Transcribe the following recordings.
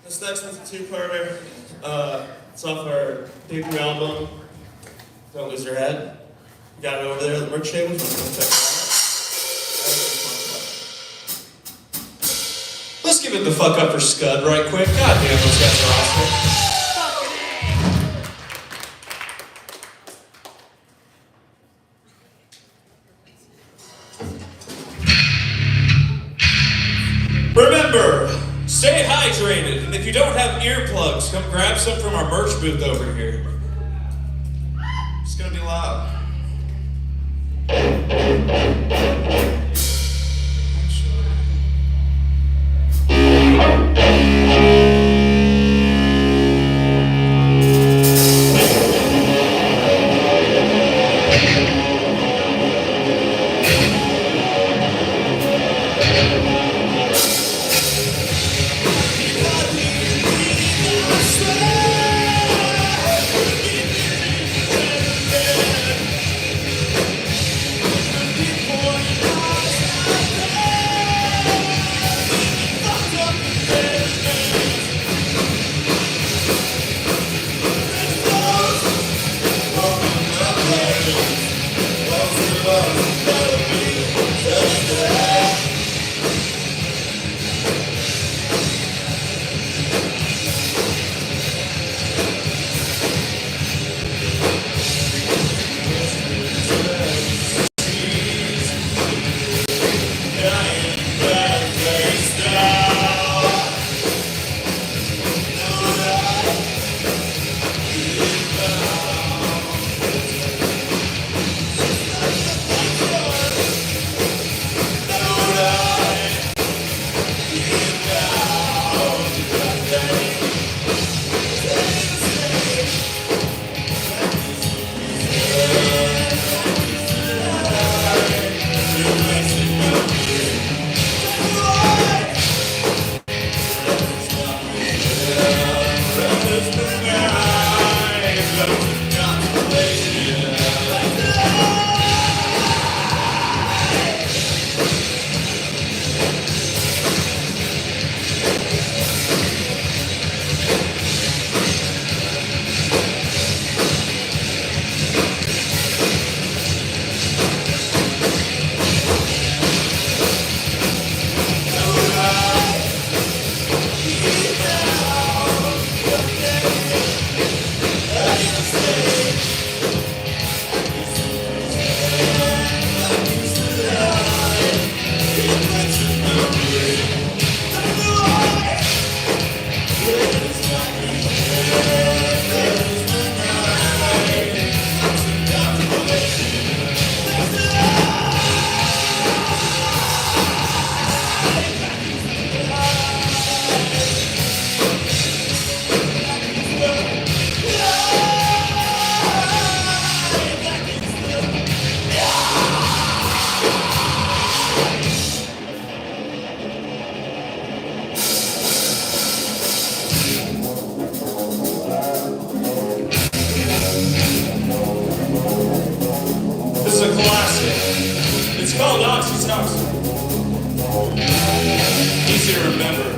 This next one's a two-parter. It's off our debut album, Don't Lose Your Head. We got it over there at the merch table. Check it out. Let's give it the fuck up for Scud right quick. God damn, those guys are awesome. Remember, stay hydrated, and if you don't have earplugs, come grab some from our merch booth over here. It's gonna be loud. easy to remember.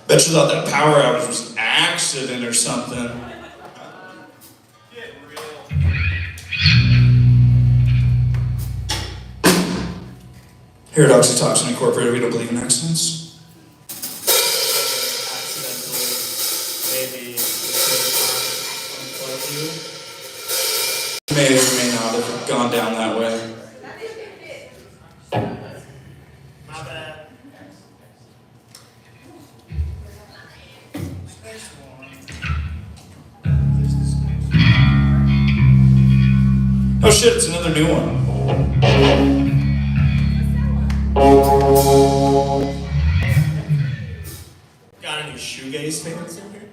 Bet you thought that power outage was an accident or something. Here at Oxytoxin Incorporated, we don't believe in accidents. Maybe May or may not have gone down that way. my bad. Oh shit, it's another new one. shoegaze fans in here?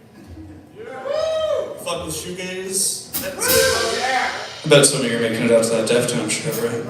Fuck with shoegaze? That's it. I bet some of you are making it out to that Deftones show, right?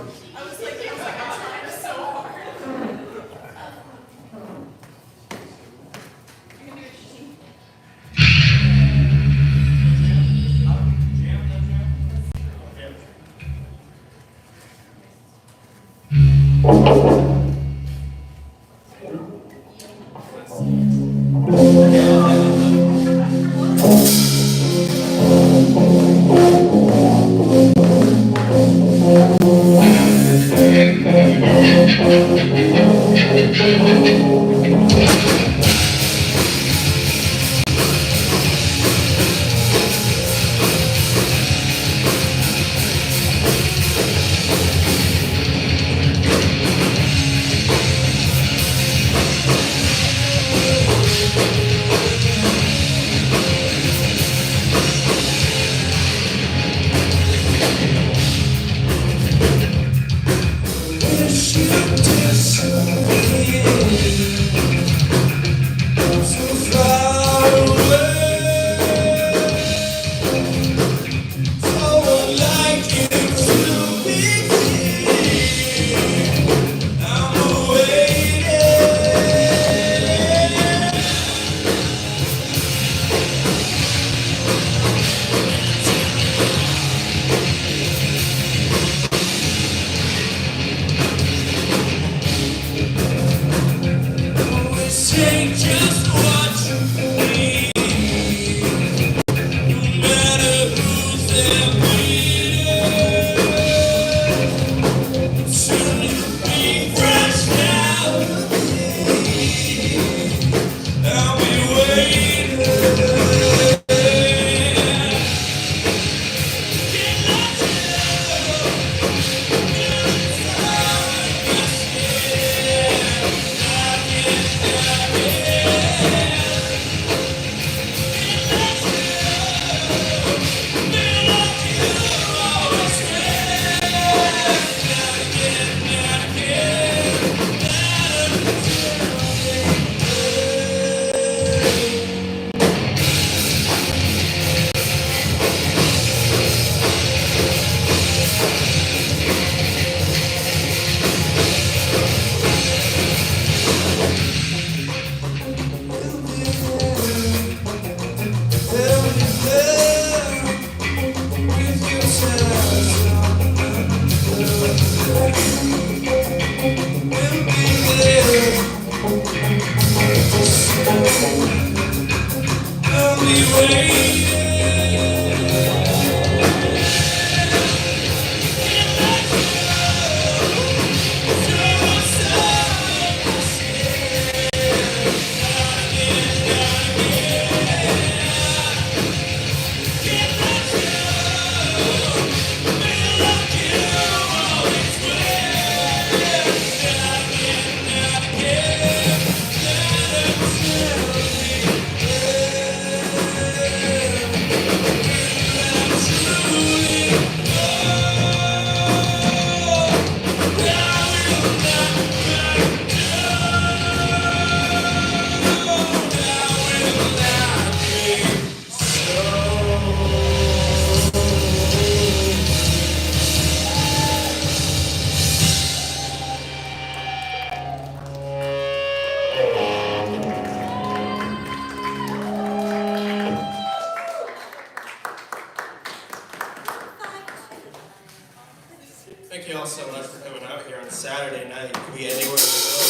Thank you all so much for coming out here on Saturday night. You could be anywhere in the world,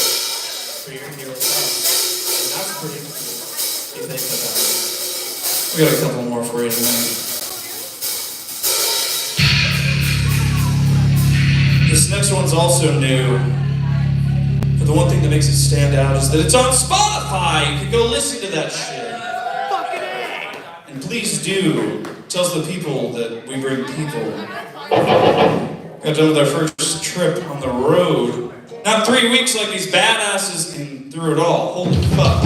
but you're here with us. And that's pretty cool if you think about it. We got a couple more for you tonight. This next one's also new. But the one thing that makes it stand out is that it's on Spotify. You can go listen to that shit. And please do. Tells the people that we bring people. Got done with our first trip on the road. Not 3 weeks like these badasses can through it all. Holy fuck.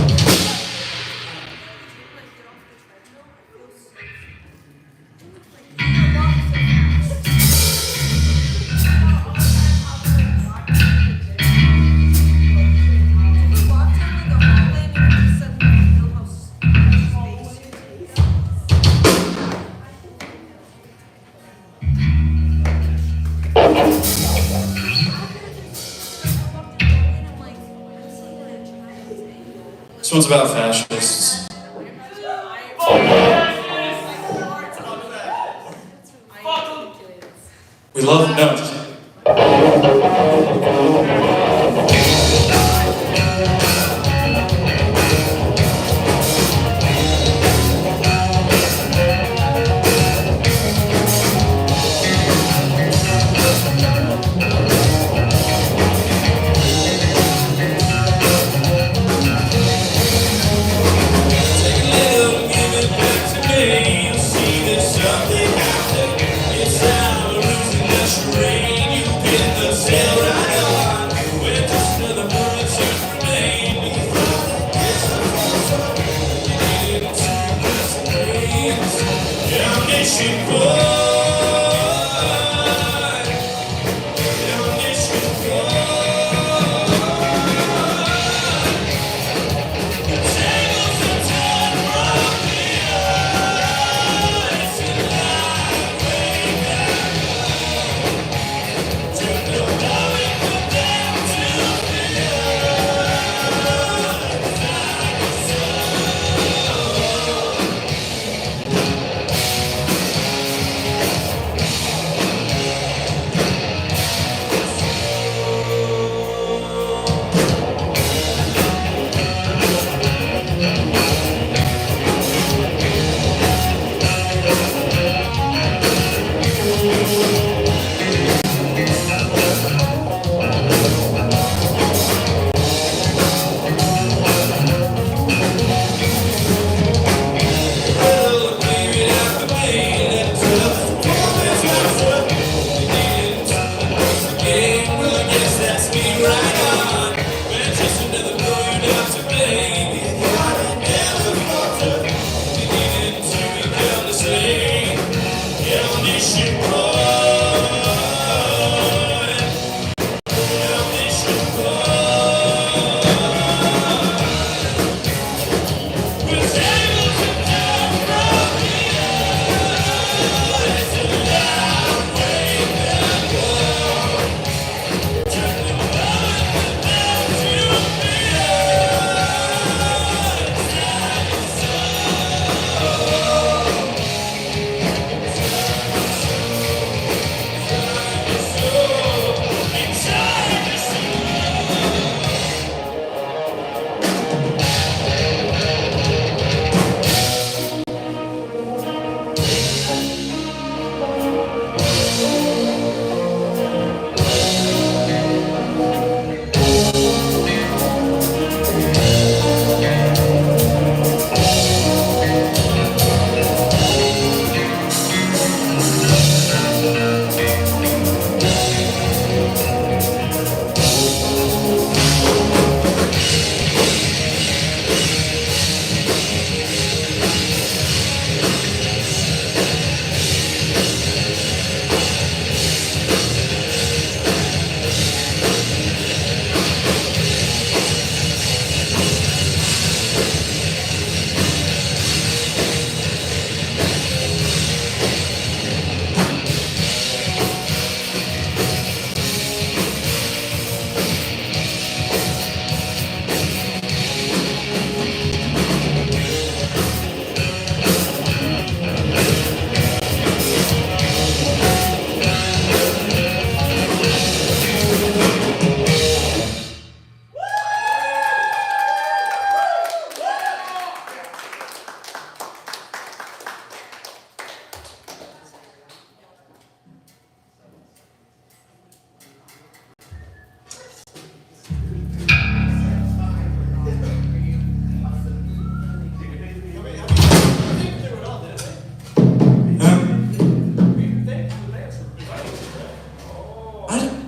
This one's about fascists. We love no.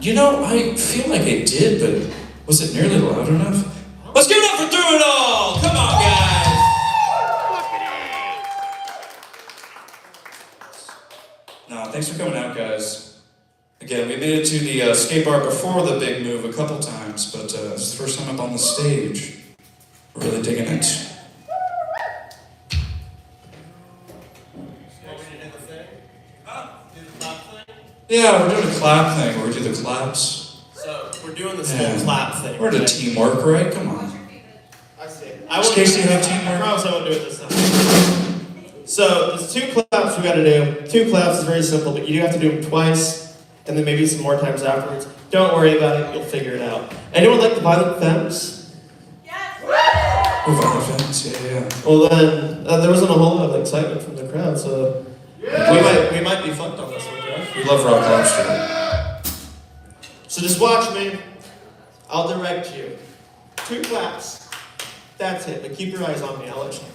You know, I feel like I did, but was it nearly loud enough? Let's give it up for Through It All! Come on, guys! No, thanks for coming out, guys. Again, we made it to the Sk8bar before the big move a couple times, but it's the first time up on the stage. We're really digging it. Yeah, we're doing a clap thing where we do the claps. So, we're doing this whole clap thing. We're doing teamwork, right? Come on. I see it. I won't Casey, do it have this time. I teamwork? promise I won't do it this time. So there's 2 claps we gotta do. 2 claps is very simple, but you do have to do them twice, and then maybe some more times afterwards. Don't worry about it, you'll figure it out. Anyone like the Violent Femmes? Oh, Violent Femmes, yeah. Well then, there wasn't a whole lot of excitement from the crowd, so we might be fucked on this one, right? We love Rock Lobster. So just watch me. I'll direct you. 2 claps. That's it, but keep your eyes on me, I'll let you know.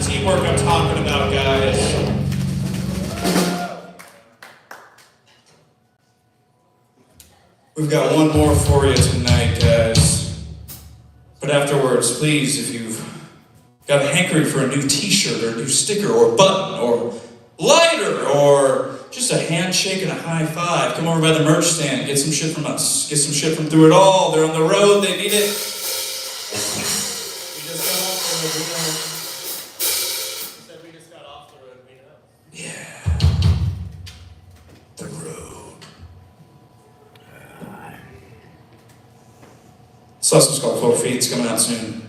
Teamwork I'm talking about, guys. We've got one more for you tonight, guys. But afterwards, please, if you've got a hankering for a new t-shirt or a new sticker or button or lighter or just a handshake and a high five, come over by the merch stand, get some shit from us. Get some shit from Through It All. They're on the road, they need it. Yeah. The road. Saw some called 12 Feet. It's coming out soon.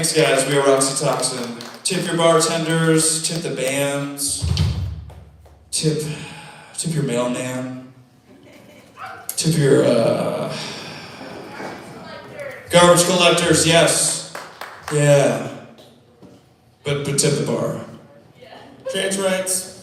Thanks, guys. We are Oxytoxin. Tip your bartenders, tip the bands, tip your mailman, tip your garbage collectors. Yes, yeah. But tip the bar. Trans rights.